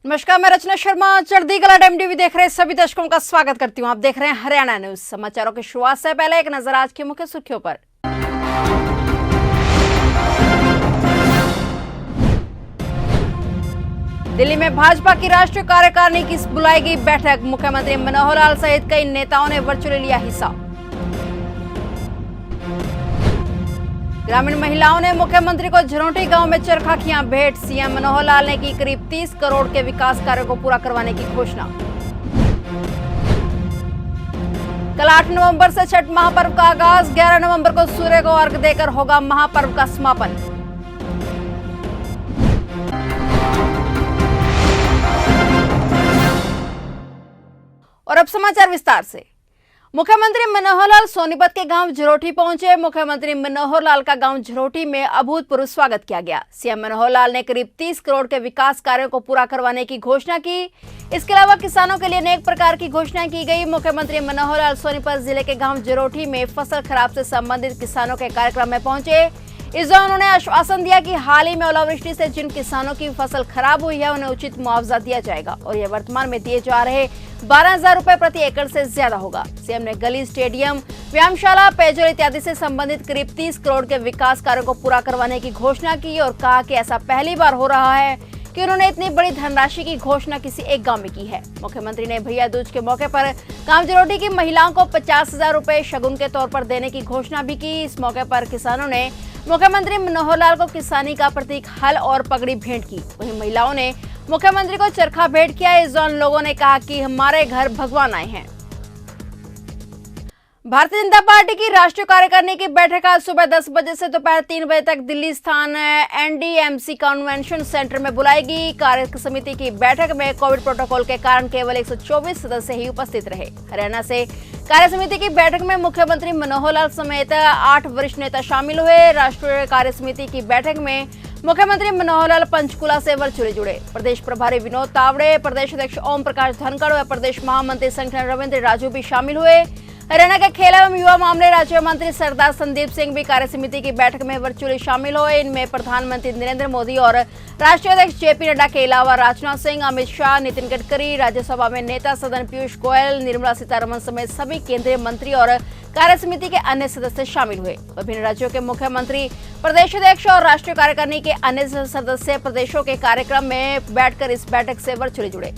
नमस्कार, मैं रचना शर्मा। चढ़ती कला टाइम टीवी देख रहे सभी दर्शकों का स्वागत करती हूं। आप देख रहे हैं हरियाणा न्यूज। समाचारों की शुरुआत से पहले एक नजर आज की मुख्य सुर्खियों पर। दिल्ली में भाजपा की राष्ट्रीय कार्यकारिणी की बुलाई गई बैठक। मुख्यमंत्री मनोहर लाल सहित कई नेताओं ने वर्चुअली लिया हिस्सा। ग्रामीण महिलाओं ने मुख्यमंत्री को झरोटी गांव में चरखा किया भेंट। सीएम मनोहर लाल ने की करीब 30 करोड़ के विकास कार्यों को पूरा करवाने की घोषणा। कल 8 नवंबर से छठ महापर्व का आगाज। 11 नवंबर को सूर्य को अर्घ्य देकर होगा महापर्व का समापन। और अब समाचार विस्तार से। मुख्यमंत्री मनोहर लाल सोनीपत के गांव झरोटी पहुंचे। मुख्यमंत्री मनोहर लाल का गांव झरोटी में अभूतपूर्व स्वागत किया गया। सीएम मनोहर लाल ने करीब 30 करोड़ के विकास कार्यों को पूरा करवाने की घोषणा की। इसके अलावा किसानों के लिए अनेक प्रकार की घोषणाएं की गई। मुख्यमंत्री मनोहर लाल सोनीपत जिले के गांव झरोटी में फसल खराब से संबंधित किसानों के कार्यक्रम में पहुंचे। इस दौरान उन्होंने आश्वासन दिया कि हाल ही में ओलावृष्टि से जिन किसानों की फसल खराब हुई है उन्हें उचित मुआवजा दिया जाएगा और यह वर्तमान में दिए जा रहे 12,000 रुपए प्रति एकड़ से ज्यादा होगा। सीएम ने गली, स्टेडियम, व्यायामशाला, पेयजल इत्यादि से संबंधित करीब 30 करोड़ के विकास कार्यों को पूरा करवाने की घोषणा की और कहा कि ऐसा पहली बार हो रहा है कि उन्होंने इतनी बड़ी धनराशि की घोषणा किसी एक गांव में की है। मुख्यमंत्री ने भैया दूज के मौके पर गांव झरोटी की महिलाओं को 50,000 रुपए शगुन के तौर पर देने की घोषणा भी की। इस मौके पर किसानों ने मुख्यमंत्री मनोहर लाल को किसानी का प्रतीक हल और पगड़ी भेंट की। वहीं महिलाओं ने मुख्यमंत्री को चरखा भेंट किया। इस दौरान लोगों ने कहा कि हमारे घर भगवान आए हैं। भारतीय जनता पार्टी की राष्ट्रीय कार्यकारिणी की बैठक आज सुबह 10 बजे से दोपहर 3 बजे तक दिल्ली स्थान एनडीएमसी कन्वेंशन सेंटर में बुलाएगी। कार्य समिति की बैठक में कोविड प्रोटोकॉल के कारण केवल 124 सदस्य ही उपस्थित रहे। हरियाणा से कार्य समिति की बैठक में मुख्यमंत्री मनोहर लाल समेत 8 वरिष्ठ नेता शामिल हुए। राष्ट्रीय कार्य समिति की बैठक में मुख्यमंत्री मनोहर लाल पंचकुला से वर्चुअली जुड़े। प्रदेश प्रभारी विनोद तावड़े, प्रदेश अध्यक्ष ओम प्रकाश धनखड़ व प्रदेश महामंत्री संगठन रविंद्र राजू भी शामिल हुए। हरियाणा के खेल एवं युवा मामले राज्य मंत्री सरदार संदीप सिंह भी कार्य समिति की बैठक में वर्चुअली शामिल हुए। इनमें प्रधानमंत्री नरेंद्र मोदी और राष्ट्रीय अध्यक्ष जेपी नड्डा के अलावा राजनाथ सिंह, अमित शाह, नितिन गडकरी, राज्यसभा में नेता सदन पीयूष गोयल, निर्मला सीतारमण समेत सभी केंद्रीय मंत्री और कार्य समिति के अन्य सदस्य शामिल हुए। विभिन्न राज्यों के मुख्यमंत्री, प्रदेश अध्यक्ष और राष्ट्रीय कार्यकारिणी के अन्य सदस्य प्रदेशों के कार्यक्रम में बैठकर इस बैठक से वर्चुअली जुड़े।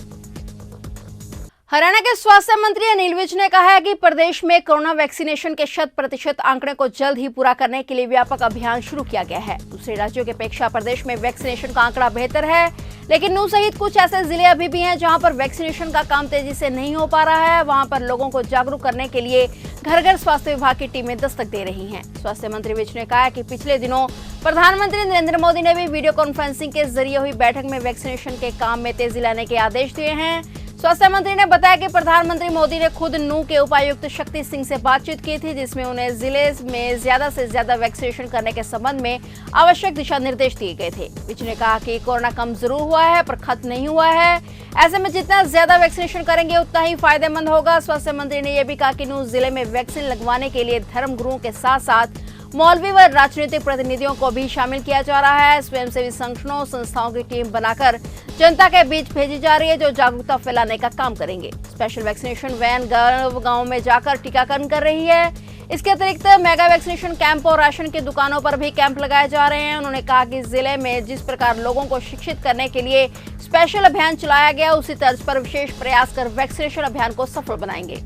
हरियाणा के स्वास्थ्य मंत्री अनिल विज ने कहा है कि प्रदेश में कोरोना वैक्सीनेशन के 100% आंकड़े को जल्द ही पूरा करने के लिए व्यापक अभियान शुरू किया गया है। दूसरे राज्यों की अपेक्षा प्रदेश में वैक्सीनेशन का आंकड़ा बेहतर है, लेकिन नूंह सहित कुछ ऐसे जिले अभी भी हैं जहां पर वैक्सीनेशन का काम तेजी से नहीं हो पा रहा है। वहां पर लोगों को जागरूक करने के लिए घर घर स्वास्थ्य विभाग की टीमें दस्तक दे रही हैं। स्वास्थ्य मंत्री विज ने कहा कि पिछले दिनों प्रधानमंत्री नरेंद्र मोदी ने भी वीडियो कॉन्फ्रेंसिंग के जरिए हुई बैठक में वैक्सीनेशन के काम में तेजी लाने के आदेश दिए हैं। स्वास्थ्य मंत्री ने बताया कि प्रधानमंत्री मोदी ने खुद नूंह के उपायुक्त शक्ति सिंह से बातचीत की थी, जिसमें उन्हें जिले में ज्यादा से ज्यादा वैक्सीनेशन करने के संबंध में आवश्यक दिशा निर्देश दिए गए थे। विज ने कहा कि कोरोना कम जरूर हुआ है पर खत्म नहीं हुआ है। ऐसे में जितना ज्यादा वैक्सीनेशन करेंगे उतना ही फायदेमंद होगा। स्वास्थ्य मंत्री ने यह भी कहा कि नूंह जिले में वैक्सीन लगवाने के लिए धर्म गुरुओं के साथ साथ मौलवी व राजनीतिक प्रतिनिधियों को भी शामिल किया जा रहा है। स्वयंसेवी संगठनों, संस्थाओं की टीम बनाकर जनता के बीच भेजी जा रही है जो जागरूकता फैलाने का काम करेंगे। स्पेशल वैक्सीनेशन वैन गांव में जाकर टीकाकरण कर रही है। इसके अतिरिक्त मेगा वैक्सीनेशन कैंप और राशन की दुकानों पर भी कैंप लगाए जा रहे हैं। उन्होंने कहा कि जिले में जिस प्रकार लोगों को शिक्षित करने के लिए स्पेशल अभियान चलाया गया, उसी तर्ज पर विशेष प्रयास कर वैक्सीनेशन अभियान को सफल बनाएंगे।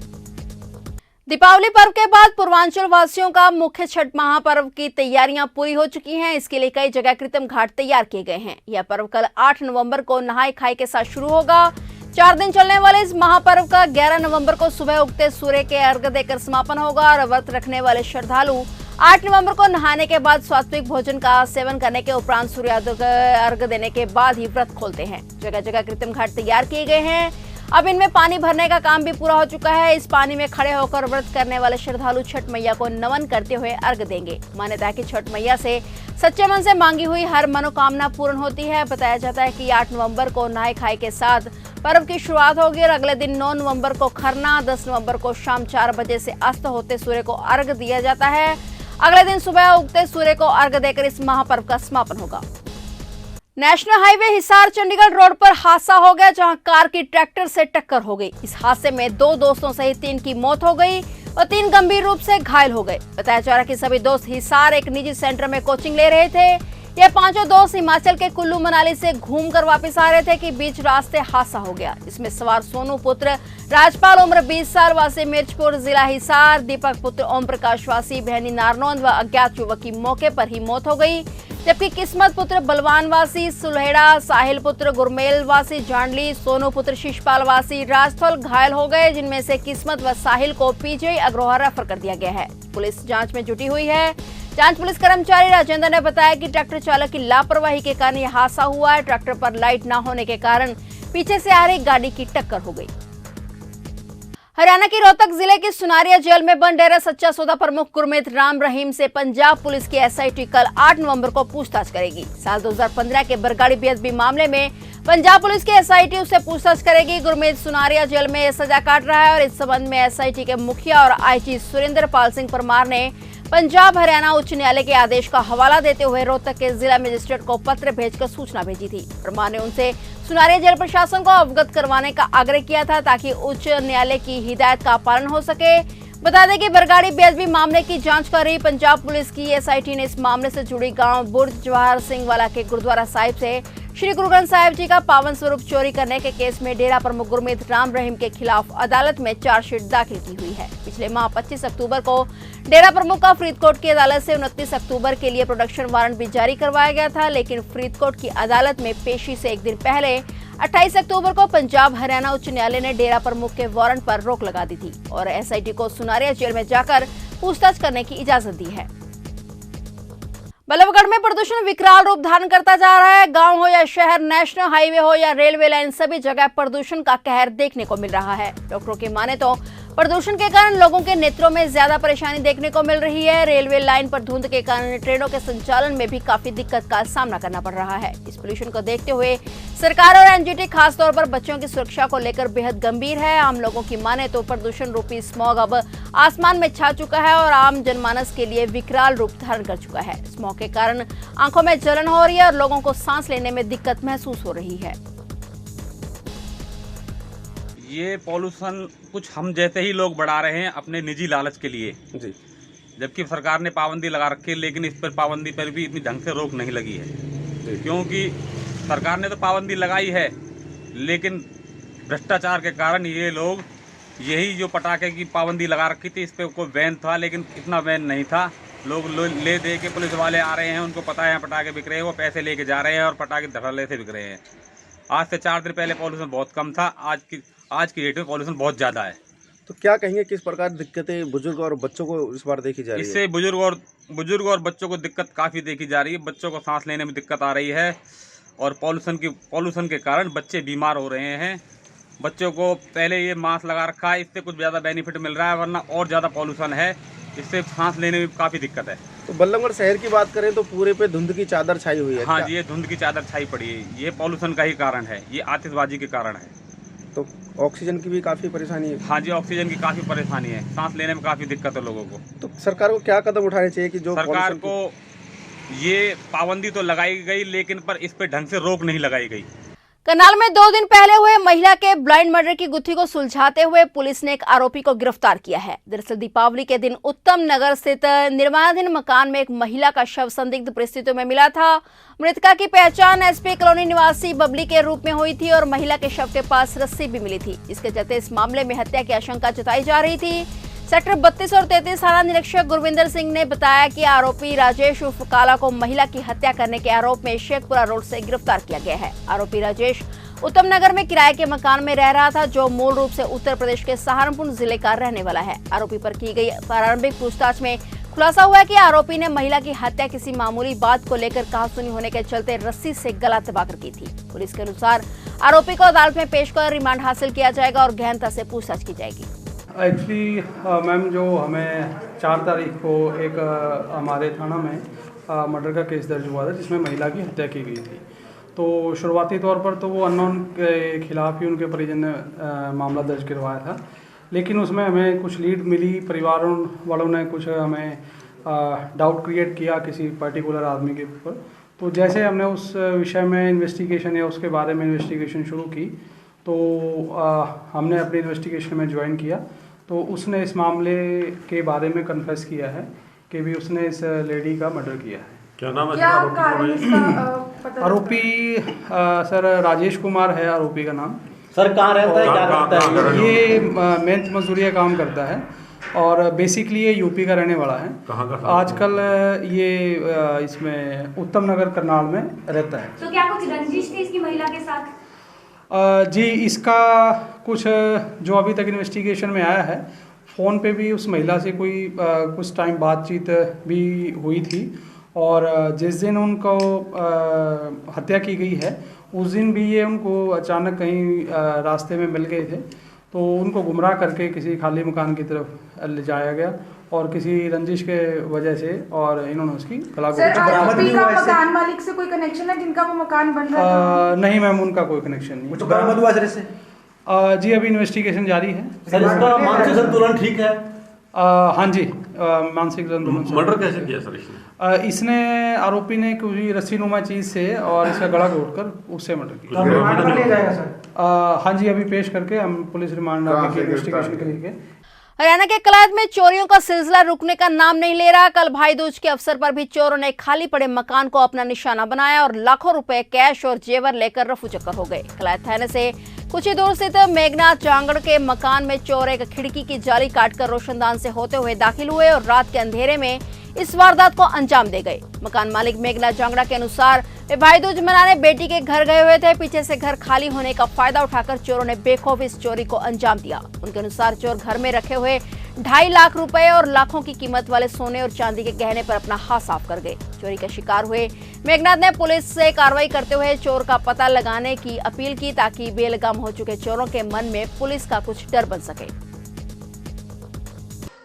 दीपावली पर्व के बाद पूर्वांचल वासियों का मुख्य छठ महापर्व की तैयारियां पूरी हो चुकी हैं। इसके लिए कई जगह कृत्रिम घाट तैयार किए गए हैं। यह पर्व कल 8 नवंबर को नहाय खाई के साथ शुरू होगा। 4 दिन चलने वाले इस महापर्व का 11 नवंबर को सुबह उगते सूर्य के अर्घ्य देकर समापन होगा और व्रत रखने वाले श्रद्धालु 8 नवंबर को नहाने के बाद सात्विक भोजन का सेवन करने के उपरांत सूर्योदय अर्घ्य देने के बाद ही व्रत खोलते हैं। जगह जगह कृत्रिम घाट तैयार किए गए हैं। अब इनमें पानी भरने का काम भी पूरा हो चुका है। इस पानी में खड़े होकर व्रत करने वाले श्रद्धालु छठ मैया को नमन करते हुए अर्घ्य देंगे। मान्यता है कि छठ मैया से सच्चे मन से मांगी हुई हर मनोकामना पूर्ण होती है। बताया जाता है कि 8 नवंबर को नहाय खाए के साथ पर्व की शुरुआत होगी और अगले दिन 9 नवंबर को खरना, 10 नवंबर को शाम 4 बजे से अस्त होते सूर्य को अर्घ्य दिया जाता है। अगले दिन सुबह उगते सूर्य को अर्घ्य देकर इस महापर्व का समापन होगा। National highway Hisar Chandigarh road पर हादसा हो गया, जहां कार की ट्रैक्टर से टक्कर हो गई। इस हादसे में 2 दोस्तों सहित 3 की मौत हो गई और 3 गंभीर रूप से घायल हो गए। बताया जा रहा है कि सभी दोस्त हिसार एक निजी सेंटर में कोचिंग ले रहे थे। ये पांचों दोस्त हिमाचल के कुल्लू मनाली से घूमकर वापस आ रहे थे कि बीच रास्ते हादसा हो गया। इसमें सवार सोनू पुत्र राजपाल उम्र 20 साल वासी मिर्चपुर जिला हिसार, दीपक पुत्र ओम प्रकाश वासी बहनी नारनौंद व अज्ञात युवक की मौके पर ही मौत हो गई, जबकि किस्मत पुत्र बलवान वासी सुलहेड़ा, साहिल पुत्र गुरमेल वासी जांडली, सोनू पुत्र शिशपाल वासी राजथौल घायल हो गए, जिनमें से किस्मत व साहिल को पीजीआई अग्रोहा रेफर कर दिया गया है। पुलिस जांच में जुटी हुई है। जांच पुलिस कर्मचारी राजेंद्र ने बताया कि ट्रैक्टर चालक की लापरवाही के कारण यह हादसा हुआ है। ट्रैक्टर पर लाइट न होने के कारण पीछे से आ रही गाड़ी की टक्कर हो गई। हरियाणा की रोहतक जिले की सुनारिया जेल में बंद डेरा सच्चा सौदा प्रमुख गुरमीत राम रहीम से पंजाब पुलिस की एसआईटी कल 8 नवंबर को पूछताछ करेगी। साल 2015 के बरगाड़ी बेअदबी मामले में पंजाब पुलिस की एसआईटी उससे पूछताछ करेगी। गुरमीत सुनारिया जेल में सजा काट रहा है और इस संबंध में एसआईटी के मुखिया और आईजी सुरेंद्र पाल सिंह परमार ने पंजाब हरियाणा उच्च न्यायालय के आदेश का हवाला देते हुए रोहतक के जिला मजिस्ट्रेट को पत्र भेजकर सूचना भेजी थी। परमार ने उनसे सुनारिया जेल प्रशासन को अवगत करवाने का आग्रह किया था ताकि उच्च न्यायालय की हिदायत का पालन हो सके। बता दें कि बरगाड़ी बेअदबी मामले की जांच कर रही पंजाब पुलिस की एसआईटी ने इस मामले से जुड़ी गांव बुर्ज जवाहर सिंह वाला के गुरुद्वारा साहिब से श्री गुरु ग्रंथ साहिब जी का पावन स्वरूप चोरी करने के केस में डेरा प्रमुख गुरमीत राम रहीम के खिलाफ अदालत में चार्जशीट दाखिल की हुई है। पिछले माह 25 अक्टूबर को डेरा प्रमुख का फरीदकोट की अदालत से 29 अक्टूबर के लिए प्रोडक्शन वारंट भी जारी करवाया गया था, लेकिन फरीदकोट की अदालत में पेशी से एक दिन पहले 28 अक्टूबर को पंजाब हरियाणा उच्च न्यायालय ने डेरा प्रमुख के वारंट पर रोक लगा दी थी और एसआईटी को सुनारिया जेल में जाकर पूछताछ करने की इजाजत दी है। बल्लभगढ़ में प्रदूषण विकराल रूप धारण करता जा रहा है। गांव हो या शहर, नेशनल हाईवे हो या रेलवे लाइन, सभी जगह प्रदूषण का कहर देखने को मिल रहा है। डॉक्टरों की माने तो प्रदूषण के कारण लोगों के नेत्रों में ज्यादा परेशानी देखने को मिल रही है। रेलवे लाइन पर धुंध के कारण ट्रेनों के संचालन में भी काफी दिक्कत का सामना करना पड़ रहा है। इस पोल्यूशन को देखते हुए सरकार और एनजीटी खासतौर पर बच्चों की सुरक्षा को लेकर बेहद गंभीर है। आम लोगों की माने तो प्रदूषण रूपी स्मॉग अब आसमान में छा चुका है और आम जनमानस के लिए विकराल रूप धारण कर चुका है। स्मॉग के कारण आंखों में जलन हो रही है और लोगों को सांस लेने में दिक्कत महसूस हो रही है। ये पॉल्यूशन कुछ हम जैसे ही लोग बढ़ा रहे हैं अपने निजी लालच के लिए जी, जबकि सरकार ने पाबंदी लगा रखी है, लेकिन इस पर पाबंदी पर भी इतनी ढंग से रोक नहीं लगी है। क्योंकि सरकार ने तो पाबंदी लगाई है, लेकिन भ्रष्टाचार के कारण ये लोग यही जो पटाखे की पाबंदी लगा रखी थी, इस पर कोई बैन था, लेकिन इतना बैन नहीं था। लोग ले दे के पुलिस वाले आ रहे हैं, उनको पता है पटाखे बिक रहे हैं, वो पैसे लेके जा रहे हैं और पटाखे धड़ल्ले से बिक रहे हैं। आज से 4 दिन पहले पॉल्यूशन बहुत कम था, आज की डेट में पॉल्यूशन बहुत ज़्यादा है। तो क्या कहेंगे किस प्रकार दिक्कतें बुजुर्ग और बच्चों को इस बार देखी जा रही है? इससे बुजुर्ग और बच्चों को दिक्कत काफ़ी देखी जा रही है। बच्चों को सांस लेने में दिक्कत आ रही है और पॉल्यूशन के कारण बच्चे बीमार हो रहे हैं। बच्चों को पहले ये मास्क लगा रखा है, इससे कुछ ज़्यादा बेनिफिट मिल रहा है, वरना और ज़्यादा पॉल्यूशन है, इससे सांस लेने में काफ़ी दिक्कत है। तो बल्लभगढ़ शहर की बात करें तो पूरे पे धुंध की चादर छाई हुई है। हाँ जी, ये धुंध की चादर छाई पड़ी है, ये पॉल्यूशन का ही कारण है, ये आतिशबाजी के कारण है। तो ऑक्सीजन की भी काफ़ी परेशानी है। हाँ जी, ऑक्सीजन की काफ़ी परेशानी है, सांस लेने में काफ़ी दिक्कत है लोगों को। तो सरकार को क्या कदम उठाने चाहिए कि जो सरकार को ये पाबंदी तो लगाई गई, लेकिन पर इस पे ढंग से रोक नहीं लगाई गई। करनाल में 2 दिन पहले हुए महिला के ब्लाइंड मर्डर की गुत्थी को सुलझाते हुए पुलिस ने एक आरोपी को गिरफ्तार किया है। दरअसल दीपावली के दिन उत्तम नगर स्थित निर्माणाधीन मकान में एक महिला का शव संदिग्ध परिस्थितियों में मिला था। मृतका की पहचान एसपी कॉलोनी निवासी बबली के रूप में हुई थी और महिला के शव के पास रस्सी भी मिली थी। इसके चलते इस मामले में हत्या की आशंका जताई जा रही थी। सेक्टर 32 और 33 थाना निरीक्षक गुरविंदर सिंह ने बताया कि आरोपी राजेश उर्फ काला को महिला की हत्या करने के आरोप में शेखपुरा रोड से गिरफ्तार किया गया है। आरोपी राजेश उत्तम नगर में किराए के मकान में रह रहा था, जो मूल रूप से उत्तर प्रदेश के सहारनपुर जिले का रहने वाला है। आरोपी पर की गई प्रारंभिक पूछताछ में खुलासा हुआ है कि आरोपी ने महिला की हत्या किसी मामूली बात को लेकर कहासुनी होने के चलते रस्सी से गला दबाकर की थी। पुलिस के अनुसार आरोपी को अदालत में पेश कर रिमांड हासिल किया जाएगा और गहनता से पूछताछ की जाएगी। एक्चुअली मैम, जो हमें 4 तारीख को एक हमारे थाना में मर्डर का केस दर्ज हुआ था जिसमें महिला की हत्या की गई थी। तो शुरुआती तौर पर तो वो अननोन के खिलाफ ही उनके परिजन ने मामला दर्ज करवाया था, लेकिन उसमें हमें कुछ लीड मिली। परिवार वालों ने कुछ हमें डाउट क्रिएट किया किसी पर्टिकुलर आदमी के ऊपर, तो जैसे हमने उस विषय में इन्वेस्टिगेशन या उसके बारे में इन्वेस्टिगेशन शुरू की तो हमने अपनी इन्वेस्टिगेशन में ज्वाइन किया तो उसने इस मामले के बारे में कन्फेस किया है कि भी उसने इस लेडी का मर्डर किया है। क्या नाम है आरोपी? सर राजेश कुमार है आरोपी का नाम। सर कहाँ रहता है, क्या करता है? ये मेहनत मजदूरी काम करता है और बेसिकली ये यूपी का रहने वाला है। कहाँ का? आजकल ये इसमें उत्तम नगर करनाल में रहता है। तो क्या कुछ रंजिश थी इसकी महिला के साथ? जी इसका कुछ जो अभी तक इन्वेस्टिगेशन में आया है, फ़ोन पे भी उस महिला से कोई कुछ टाइम बातचीत भी हुई थी और जिस दिन उनको हत्या की गई है उस दिन भी ये उनको अचानक कहीं रास्ते में मिल गए थे तो उनको गुमराह करके किसी खाली मकान की तरफ ले जाया गया और किसी रंजिश के वजह से और इन्होंने उसकी गला सर, आरोपी का मकान मालिक से कोई कनेक्शन है जिनका वो मकान बन रहा था? नहीं मैम, उनका कोई कनेक्शन नहीं। कुछ बरामद हुआ सर इससे? जी अभी इन्वेस्टिगेशन जारी है। सर इसका मानसिक संतुलन ठीक है? हाँ जी, मानसिक संतुलन। मर्डर कैसे किया सर इसने? इसने आरोपी ने कोई रस्सीनुमा चीज से और इसका गला घोटकर उससे मर्डर किया। रिमांड पर लिया जाएगा सर? हाँ जी, अभी पेश करके हम पुलिस रिमांड आगे इन्वेस्टिगेशन करेंगे। हरियाणा के कलायत में चोरियों का सिलसिला रुकने का नाम नहीं ले रहा। कल भाई दूज के अवसर पर भी चोरों ने खाली पड़े मकान को अपना निशाना बनाया और लाखों रुपए कैश और जेवर लेकर रफू चक्कर हो गए। कलायत थाने से कुछ ही दूर स्थित मेघनाथ जांगड़ के मकान में चोर एक खिड़की की जाली काटकर रोशनदान से होते हुए दाखिल हुए और रात के अंधेरे में इस वारदात को अंजाम दे गए। मकान मालिक मेघनाथ जांगड़ा के अनुसार वे भाई दूज मनाने बेटी के घर गए हुए थे। पीछे से घर खाली होने का फायदा उठाकर चोरों ने बेखौफ इस चोरी को अंजाम दिया। उनके अनुसार चोर घर में रखे हुए 2.5 लाख रुपए और लाखों की कीमत वाले सोने और चांदी के गहने पर अपना हाथ साफ कर गए। चोरी का शिकार हुए मेघनाथ ने पुलिस से कार्रवाई करते हुए चोर का पता लगाने की अपील की ताकि बेलगाम हो चुके चोरों के मन में पुलिस का कुछ डर बन सके।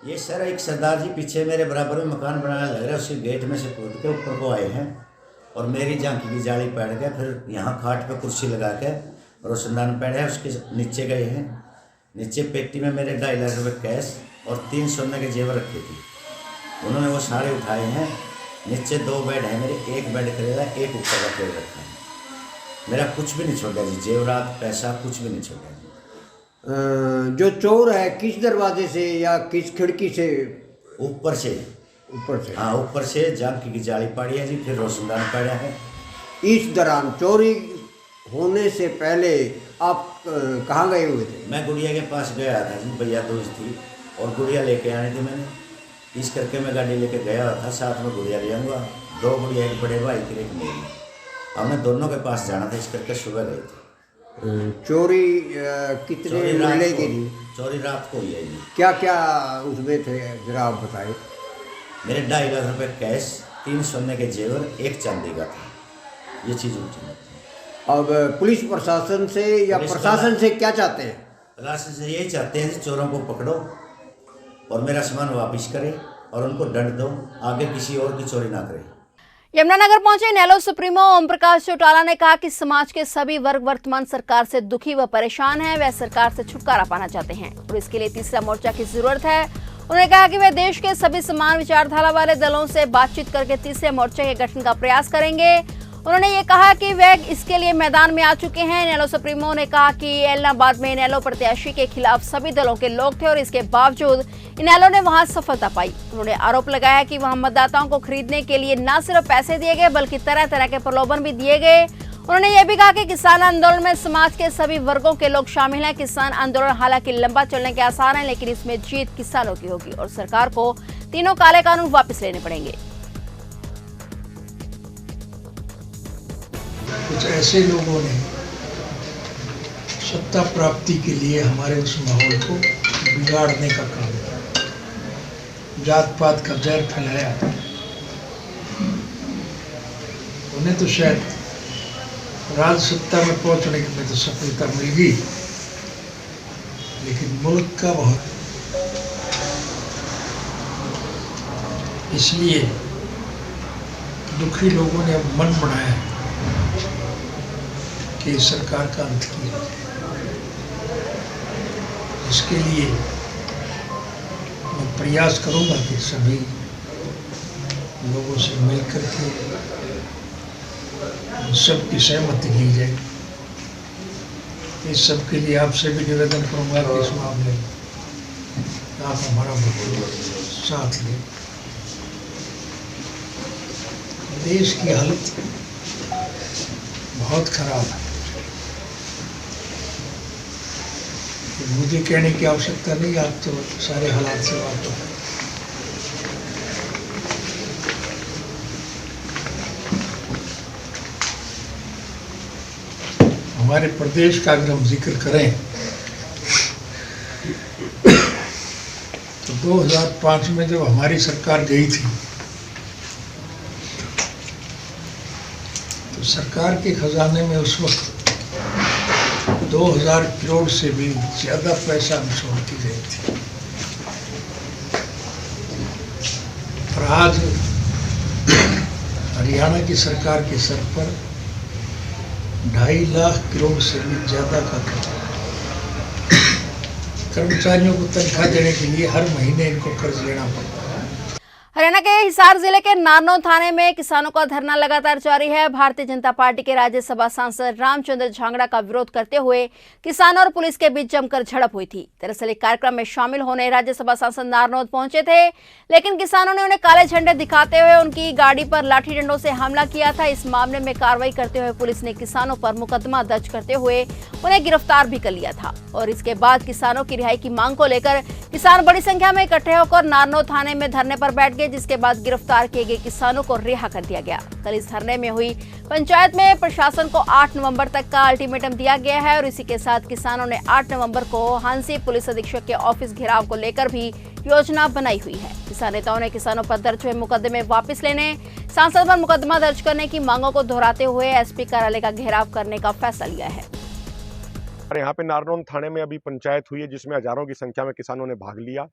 ये सर एक सरदार जी पीछे मेरे बराबर में मकान बनाया लग रहा है, उसके गेट में से कूद के ऊपर को आए हैं और मेरी झांकी की जाली पैड़ के फिर यहाँ खाट पे कुर्सी लगा के रोशनदान पैड़ है उसके नीचे गए हैं। नीचे पेटी में मेरे 2.5 लाख रुपये कैश और 3 सोने के जेवर रखे थे, उन्होंने वो सारे उठाए हैं। नीचे 2 बेड है मेरे, एक बेड खरीदा, एक ऊपर रखे रखा है। मेरा कुछ भी नहीं छोड़ा जी, जेवरात पैसा कुछ भी नहीं छोड़ा। जो चोर है किस दरवाजे से या किस खिड़की से? ऊपर से। ऊपर से? हाँ ऊपर से झांकी की जाली पाड़ी है जी, फिर रोशनदान पड़ा है। इस दौरान चोरी होने से पहले आप कहाँ गए हुए थे? मैं गुड़िया के पास गया था जी, भैया दोस्त थी और गुड़िया लेके आनी थी मैंने, इस करके मैं गाड़ी लेके गया था। साथ में गुड़िया ले आऊँगा, 2 गुड़िया, एक बड़े भाई की एक मेरी, हमने दोनों के पास जाना था, इस करके सुबह गए थे। चोरी कितने मिले की? चोरी रात को ही है जी। क्या क्या उसमें थे जरा आप बताएं। मेरे 2.5 लाख रुपये कैश, 3 सोने के जेवर, 1 चांदी का था, ये चीज़ उठी। अब पुलिस प्रशासन से या प्रशासन से क्या चाहते हैं? प्रशासन से यही चाहते हैं चोरों को पकड़ो और मेरा सामान वापस करे और उनको दंड दो, आगे किसी और की चोरी ना करे। यमुनानगर पहुंचे इनेलो सुप्रीमो ओम प्रकाश चौटाला ने कहा कि समाज के सभी वर्ग वर्तमान सरकार से दुखी व परेशान हैं। वे सरकार से छुटकारा पाना चाहते हैं और इसके लिए तीसरा मोर्चा की जरूरत है। उन्होंने कहा कि वे देश के सभी समान विचारधारा वाले दलों से बातचीत करके तीसरे मोर्चे के गठन का प्रयास करेंगे। उन्होंने ये कहा कि वे इसके लिए मैदान में आ चुके हैं। इनेलो सुप्रीमो ने कहा कि एलनाबाद में इनेलो प्रत्याशी के खिलाफ सभी दलों के लोग थे और इसके बावजूद इनेलो ने वहां सफलता पाई। उन्होंने आरोप लगाया कि वहां मतदाताओं को खरीदने के लिए न सिर्फ पैसे दिए गए बल्कि तरह तरह के प्रलोभन भी दिए गए। उन्होंने ये भी कहा कि किसान आंदोलन में समाज के सभी वर्गों के लोग शामिल हैं। किसान आंदोलन हालांकि लंबा चलने के आसार हैं, लेकिन इसमें जीत किसानों की होगी और सरकार को 3 काले कानून वापस लेने पड़ेंगे। कुछ ऐसे लोगों ने सत्ता प्राप्ति के लिए हमारे उस माहौल को बिगाड़ने का काम किया, जात पात का जहर फैलाया। उन्हें तो शायद राज सत्ता में पहुंचने में तो सफलता मिल गई, लेकिन मुल्क का बहुत, इसलिए दुखी लोगों ने अब मन बनाया कि सरकार का अंत किया। इसके लिए मैं प्रयास करूंगा कि सभी लोगों से मिलकर के सबकी सहमति ली जाए। इस सब के लिए आपसे भी निवेदन करूँगा कि इस मामले में आप हमारा साथ लें। देश की हालत बहुत खराब है। मुझे कहने की आवश्यकता नहीं, आप तो सारे हालात से वाकिफ हैं। हमारे प्रदेश का अगर हम जिक्र करें तो 2005 में जब हमारी सरकार गई थी तो सरकार के खजाने में उस वक्त 2000 करोड़ से भी ज़्यादा पैसा अंशों की गई थी। और आज हरियाणा की सरकार के सर पर 2.5 लाख करोड़ से भी ज़्यादा का कर्मचारियों को तनख्वाह देने के लिए हर महीने इनको कर्ज लेना पड़ता है। हरियाणा के हिसार जिले के नारनौल थाने में किसानों का धरना लगातार जारी है। भारतीय जनता पार्टी के राज्यसभा सांसद रामचंद्र झांगड़ा का विरोध करते हुए किसानों और पुलिस के बीच जमकर झड़प हुई थी। दरअसल एक कार्यक्रम में शामिल होने राज्यसभा सांसद नारनौल पहुंचे थे, लेकिन किसानों ने उन्हें काले झंडे दिखाते हुए उनकी गाड़ी पर लाठी डंडों से हमला किया था। इस मामले में कार्रवाई करते हुए पुलिस ने किसानों पर मुकदमा दर्ज करते हुए उन्हें गिरफ्तार भी कर लिया था। और इसके बाद किसानों की रिहाई की मांग को लेकर किसान बड़ी संख्या में इकट्ठे होकर नारनौल थाने में धरने पर बैठ गए, जिसके बाद गिरफ्तार किए गए किसानों को रिहा कर दिया गया। कल इस धरने में हुई पंचायत में प्रशासन को 8 नवंबर तक का अल्टीमेटम दिया गया है और इसी के साथ किसानों ने 8 नवंबर को हांसी पुलिस अधीक्षक के ऑफिस घेराव को लेकर भी योजना बनाई हुई है। किसान नेताओं ने किसानों पर दर्ज हुए मुकदमे वापस लेने, सांसद पर मुकदमा दर्ज करने की मांगों को दोहराते हुए एसपी कार्यालय का घेराव करने का फैसला लिया है। यहाँ पे नारनौल थाने में अभी पंचायत हुई है जिसमें हजारों की संख्या में किसानों ने भाग लिया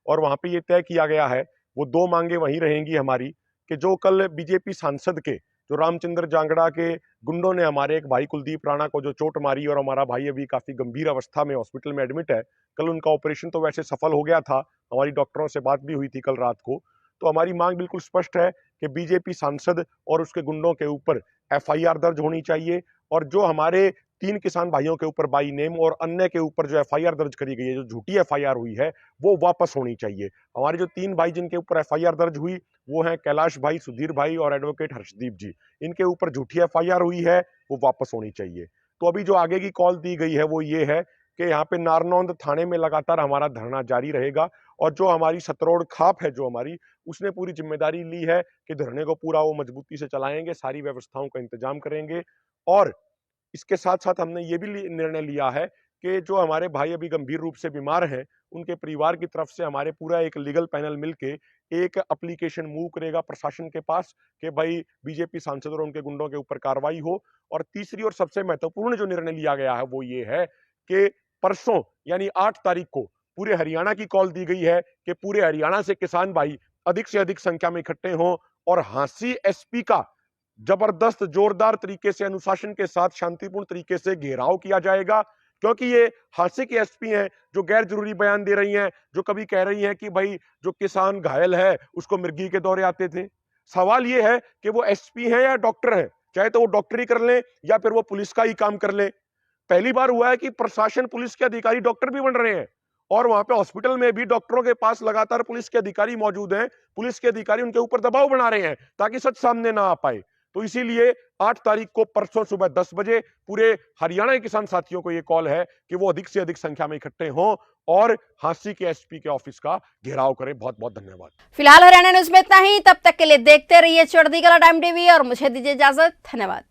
और वहां पे ये तय किया गया है, वो 2 मांगे वहीं रहेंगी हमारी कि जो कल बीजेपी सांसद के जो रामचंद्र झांगड़ा के गुंडों ने हमारे एक भाई कुलदीप राणा को जो चोट मारी और हमारा भाई अभी काफी गंभीर अवस्था में हॉस्पिटल में एडमिट है। कल उनका ऑपरेशन तो वैसे सफल हो गया था, हमारी डॉक्टरों से बात भी हुई थी कल रात को। तो हमारी मांग बिल्कुल स्पष्ट है कि बीजेपी सांसद और उसके गुंडों के ऊपर FIR दर्ज होनी चाहिए और जो हमारे 3 किसान भाइयों के ऊपर बाई नेम और अन्य के ऊपर जो FIR दर्ज करी गई है, जो झूठी FIR हुई है, वो वापस होनी चाहिए। हमारे जो 3 भाई जिनके ऊपर FIR दर्ज हुई वो हैं कैलाश भाई, सुधीर भाई और एडवोकेट हर्षदीप जी। इनके ऊपर झूठी FIR हुई है, वो वापस होनी चाहिए। तो अभी जो आगे की कॉल दी गई है वो ये है कि यहाँ पे नारनौल थाने में लगातार हमारा धरना जारी रहेगा और जो हमारी सतरोड़ खाप है जो हमारी, उसने पूरी जिम्मेदारी ली है कि धरने को पूरा वो मजबूती से चलाएंगे, सारी व्यवस्थाओं का इंतजाम करेंगे। और इसके साथ साथ हमने ये भी निर्णय लिया है कि जो हमारे भाई अभी गंभीर रूप से बीमार हैं, उनके परिवार की तरफ से हमारे पूरा एक लीगल पैनल मिलके एक एप्लीकेशन मूव करेगा प्रशासन के पास कि भाई बीजेपी सांसद और उनके गुंडों के ऊपर कार्रवाई हो। और तीसरी और सबसे महत्वपूर्ण जो निर्णय लिया गया है वो ये है कि परसों यानी 8 तारीख को पूरे हरियाणा की कॉल दी गई है कि पूरे हरियाणा से किसान भाई अधिक से अधिक संख्या में इकट्ठे हों और हांसी SP का जबरदस्त जोरदार तरीके से अनुशासन के साथ शांतिपूर्ण तरीके से घेराव किया जाएगा। क्योंकि ये हांसी के SP हैं जो गैर जरूरी बयान दे रही हैं, जो कभी कह रही हैं कि भाई जो किसान घायल है उसको मिर्गी के दौरे आते थे। सवाल ये है कि वो SP हैं या डॉक्टर हैं, चाहे तो वो डॉक्टरी कर लें या फिर वो पुलिस का ही काम कर लें। पहली बार हुआ है कि प्रशासन पुलिस के अधिकारी डॉक्टर भी बन रहे हैं और वहां पे हॉस्पिटल में भी डॉक्टरों के पास लगातार पुलिस के अधिकारी मौजूद हैं। पुलिस के अधिकारी उनके ऊपर दबाव बना रहे हैं ताकि सच सामने ना आ पाए। तो इसीलिए 8 तारीख को परसों सुबह 10 बजे पूरे हरियाणा के किसान साथियों को ये कॉल है कि वो अधिक से अधिक संख्या में इकट्ठे हों और हांसी के SP के ऑफिस का घेराव करें। बहुत बहुत धन्यवाद। फिलहाल हरियाणा न्यूज में इतना ही, तब तक के लिए देखते रहिए चढ़ती कला टाइम TV और मुझे दीजिए इजाजत। धन्यवाद।